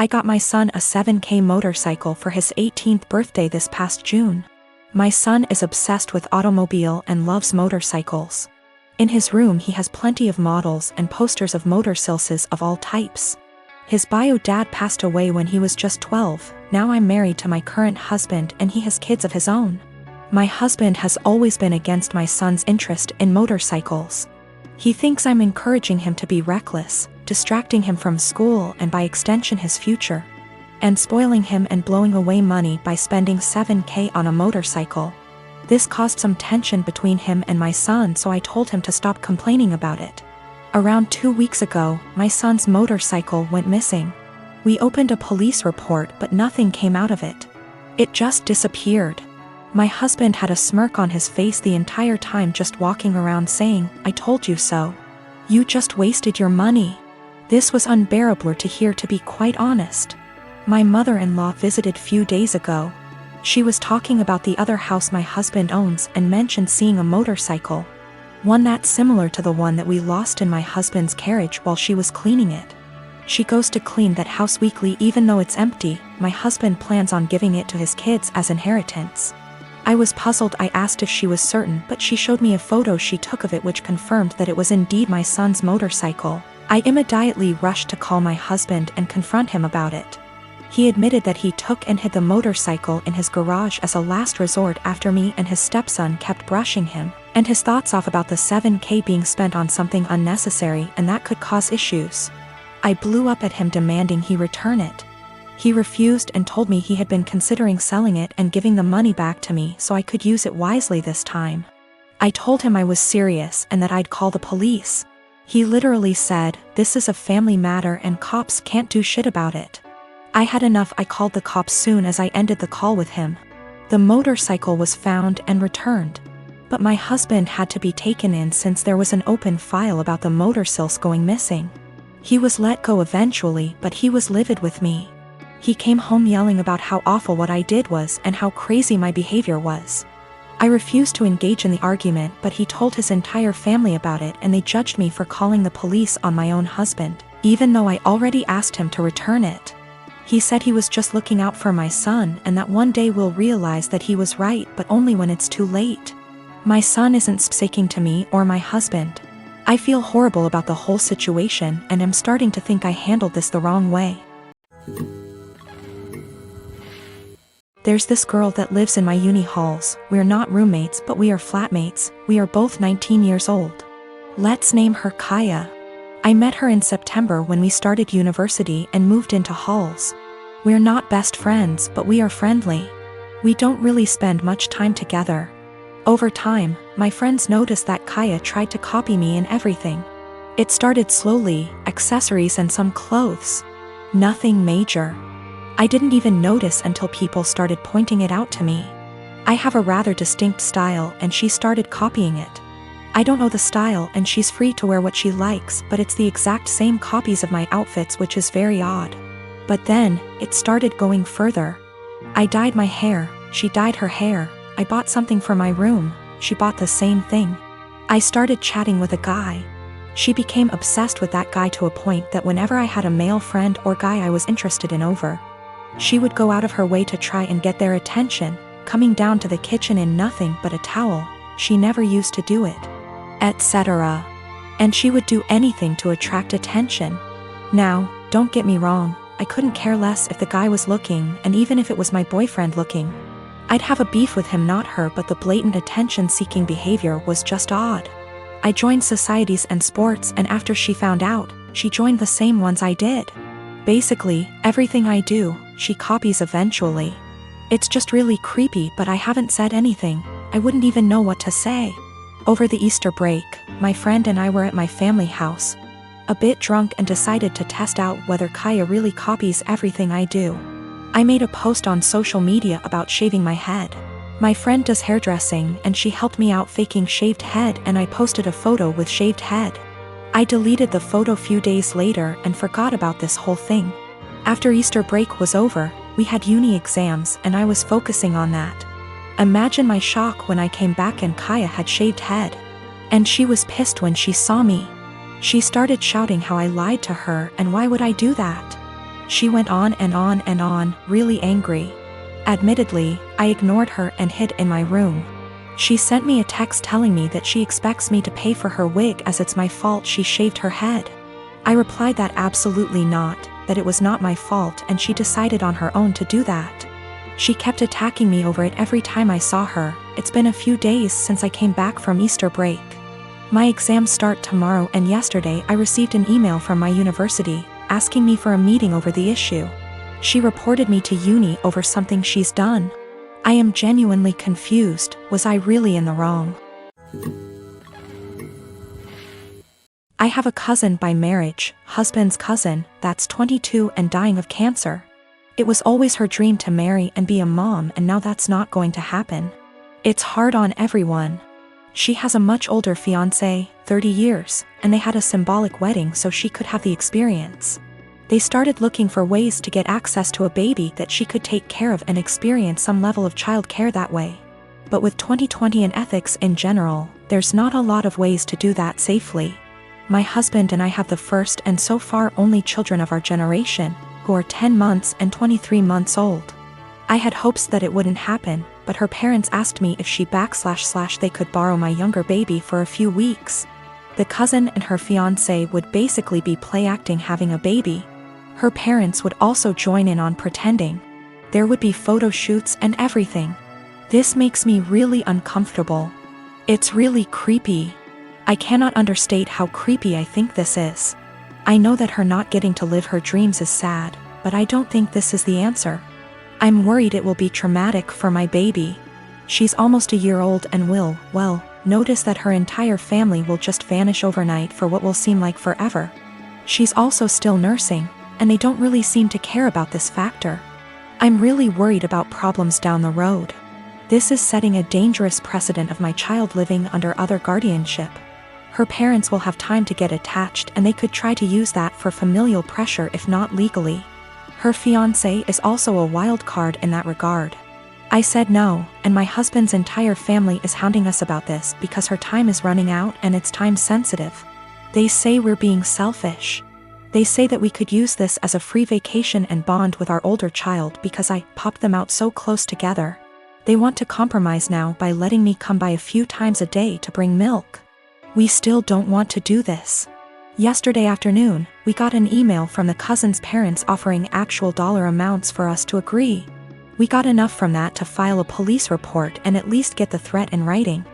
I got my son a 7K motorcycle for his 18th birthday this past June. My son is obsessed with automobile and loves motorcycles. In his room he has plenty of models and posters of motorcycles of all types. His bio dad passed away when he was just 12, now I'm married to my current husband and he has kids of his own. My husband has always been against my son's interest in motorcycles. He thinks I'm encouraging him to be reckless, distracting him from school and by extension his future, and spoiling him and blowing away money by spending 7K on a motorcycle. This caused some tension between him and my son, so I told him to stop complaining about it. Around 2 weeks ago, my son's motorcycle went missing. We opened a police report but nothing came out of it. It just disappeared. My husband had a smirk on his face the entire time, just walking around saying, "I told you so. You just wasted your money." This was unbearable to hear, to be quite honest. My mother-in-law visited few days ago. She was talking about the other house my husband owns and mentioned seeing a motorcycle. One that's similar to the one that we lost in my husband's carriage while she was cleaning it. She goes to clean that house weekly even though it's empty. My husband plans on giving it to his kids as inheritance. I was puzzled. I asked if she was certain, but she showed me a photo she took of it which confirmed that it was indeed my son's motorcycle. I immediately rushed to call my husband and confront him about it. He admitted that he took and hid the motorcycle in his garage as a last resort after me and his stepson kept brushing him and his thoughts off about the 7K being spent on something unnecessary and that could cause issues. I blew up at him demanding he return it. He refused and told me he had been considering selling it and giving the money back to me so I could use it wisely this time. I told him I was serious and that I'd call the police. He literally said, "This is a family matter and cops can't do shit about it." I had enough. I called the cops soon as I ended the call with him. The motorcycle was found and returned. But my husband had to be taken in since there was an open file about the motorcycles going missing. He was let go eventually, but he was livid with me. He came home yelling about how awful what I did was and how crazy my behavior was. I refused to engage in the argument, but he told his entire family about it and they judged me for calling the police on my own husband, even though I already asked him to return it. He said he was just looking out for my son and that one day we'll realize that he was right, but only when it's too late. My son isn't speaking to me or my husband. I feel horrible about the whole situation and am starting to think I handled this the wrong way. There's this girl that lives in my uni halls. We're not roommates, but we are flatmates. We are both 19 years old. Let's name her Kaya. I met her in September when we started university and moved into halls. We're not best friends, but we are friendly. We don't really spend much time together. Over time, my friends noticed that Kaya tried to copy me in everything. It started slowly, accessories and some clothes. Nothing major. I didn't even notice until people started pointing it out to me. I have a rather distinct style and she started copying it. I don't know the style and she's free to wear what she likes, but it's the exact same copies of my outfits, which is very odd. But then, it started going further. I dyed my hair, she dyed her hair. I bought something for my room, she bought the same thing. I started chatting with a guy. She became obsessed with that guy to a point that whenever I had a male friend or guy I was interested in over, she would go out of her way to try and get their attention, coming down to the kitchen in nothing but a towel. She never used to do it, etc. And she would do anything to attract attention. Now, don't get me wrong, I couldn't care less if the guy was looking, and even if it was my boyfriend looking. I'd have a beef with him, not her, but the blatant attention-seeking behavior was just odd. I joined societies and sports, and after she found out, she joined the same ones I did. Basically, everything I do, she copies eventually. It's just really creepy, but I haven't said anything. I wouldn't even know what to say. Over the Easter break, my friend and I were at my family house, a bit drunk, and decided to test out whether Kaya really copies everything I do. I made a post on social media about shaving my head. My friend does hairdressing and she helped me out faking shaved head, and I posted a photo with shaved head. I deleted the photo few days later and forgot about this whole thing. After Easter break was over, we had uni exams and I was focusing on that. Imagine my shock when I came back and Kaya had shaved head. And she was pissed when she saw me. She started shouting how I lied to her and why would I do that. She went on and on and on, really angry. Admittedly, I ignored her and hid in my room. She sent me a text telling me that she expects me to pay for her wig as it's my fault she shaved her head. I replied that absolutely not, that it was not my fault and she decided on her own to do that. She kept attacking me over it every time I saw her. It's been a few days since I came back from Easter break. My exams start tomorrow and yesterday I received an email from my university, asking me for a meeting over the issue. She reported me to uni over something she's done. I am genuinely confused. Was I really in the wrong? I have a cousin by marriage, husband's cousin, that's 22 and dying of cancer. It was always her dream to marry and be a mom, and now that's not going to happen. It's hard on everyone. She has a much older fiancé, 30 years, and they had a symbolic wedding so she could have the experience. They started looking for ways to get access to a baby that she could take care of and experience some level of child care that way. But with 2020 and ethics in general, there's not a lot of ways to do that safely. My husband and I have the first and so far only children of our generation, who are 10 months and 23 months old. I had hopes that it wouldn't happen, but her parents asked me if she they could borrow my younger baby for a few weeks. The cousin and her fiancé would basically be play acting having a baby. Her parents would also join in on pretending. There would be photo shoots and everything. This makes me really uncomfortable. It's really creepy. I cannot understate how creepy I think this is. I know that her not getting to live her dreams is sad, but I don't think this is the answer. I'm worried it will be traumatic for my baby. She's almost a year old and will, well, notice that her entire family will just vanish overnight for what will seem like forever. She's also still nursing, and they don't really seem to care about this factor. I'm really worried about problems down the road. This is setting a dangerous precedent of my child living under other guardianship. Her parents will have time to get attached and they could try to use that for familial pressure if not legally. Her fiancé is also a wild card in that regard. I said no, and my husband's entire family is hounding us about this because her time is running out and it's time sensitive. They say we're being selfish. They say that we could use this as a free vacation and bond with our older child because I popped them out so close together. They want to compromise now by letting me come by a few times a day to bring milk. We still don't want to do this. Yesterday afternoon, we got an email from the cousin's parents offering actual dollar amounts for us to agree. We got enough from that to file a police report and at least get the threat in writing.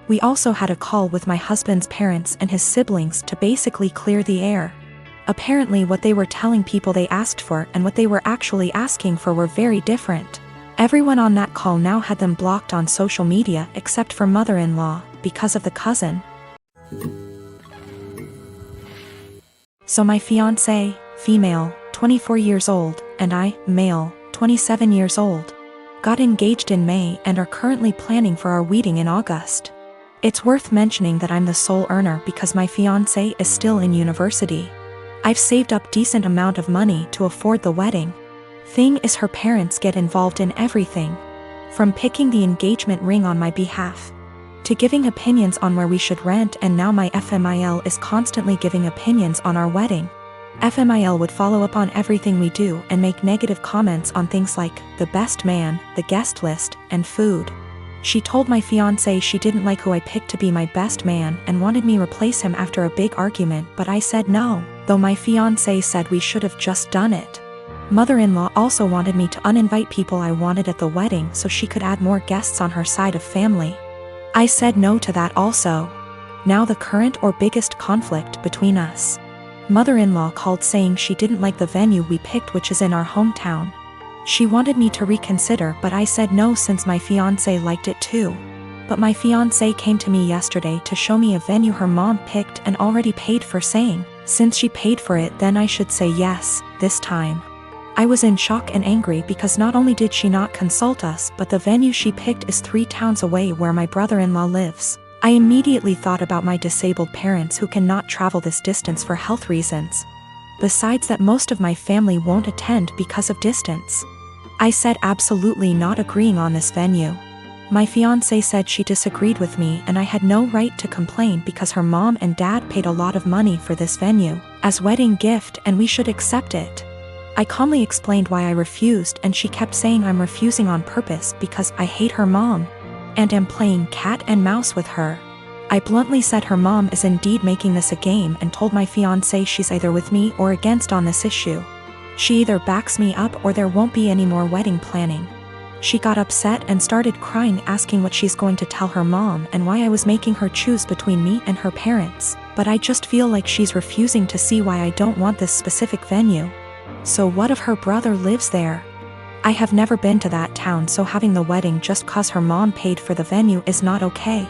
We also had a call with my husband's parents and his siblings to basically clear the air. Apparently what they were telling people they asked for and what they were actually asking for were very different. Everyone on that call now had them blocked on social media except for mother-in-law, because of the cousin. So my fiancé, female, 24 years old, and I, male, 27 years old, got engaged in May and are currently planning for our wedding in August. It's worth mentioning that I'm the sole earner because my fiancé is still in university. I've saved up decent amount of money to afford the wedding. Thing is, her parents get involved in everything. From picking the engagement ring on my behalf, to giving opinions on where we should rent, and now my FMIL is constantly giving opinions on our wedding. FMIL would follow up on everything we do and make negative comments on things like the best man, the guest list, and food. She told my fiancé she didn't like who I picked to be my best man and wanted me replace him after a big argument, but I said no, though my fiancé said we should have just done it. Mother-in-law also wanted me to uninvite people I wanted at the wedding so she could add more guests on her side of family. I said no to that also. Now the current or biggest conflict between us. Mother-in-law called saying she didn't like the venue we picked, which is in our hometown. She wanted me to reconsider, but I said no since my fiancé liked it too. But my fiancé came to me yesterday to show me a venue her mom picked and already paid for, saying, since she paid for it then I should say yes, this time. I was in shock and angry because not only did she not consult us, but the venue she picked is 3 towns away where my brother-in-law lives. I immediately thought about my disabled parents who cannot travel this distance for health reasons. Besides that, most of my family won't attend because of distance. I said absolutely not agreeing on this venue. My fiancé said she disagreed with me and I had no right to complain because her mom and dad paid a lot of money for this venue as wedding gift and we should accept it. I calmly explained why I refused, and she kept saying I'm refusing on purpose because I hate her mom and am playing cat and mouse with her. I bluntly said her mom is indeed making this a game and told my fiancé she's either with me or against on this issue. She either backs me up or there won't be any more wedding planning. She got upset and started crying, asking what she's going to tell her mom and why I was making her choose between me and her parents, but I just feel like she's refusing to see why I don't want this specific venue. So what if her brother lives there? I have never been to that town, so having the wedding just cause her mom paid for the venue is not okay.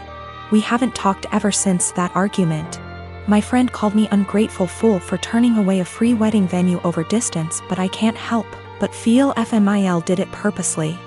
We haven't talked ever since that argument. My friend called me ungrateful fool for turning away a free wedding venue over distance, but I can't help but feel FMIL did it purposely.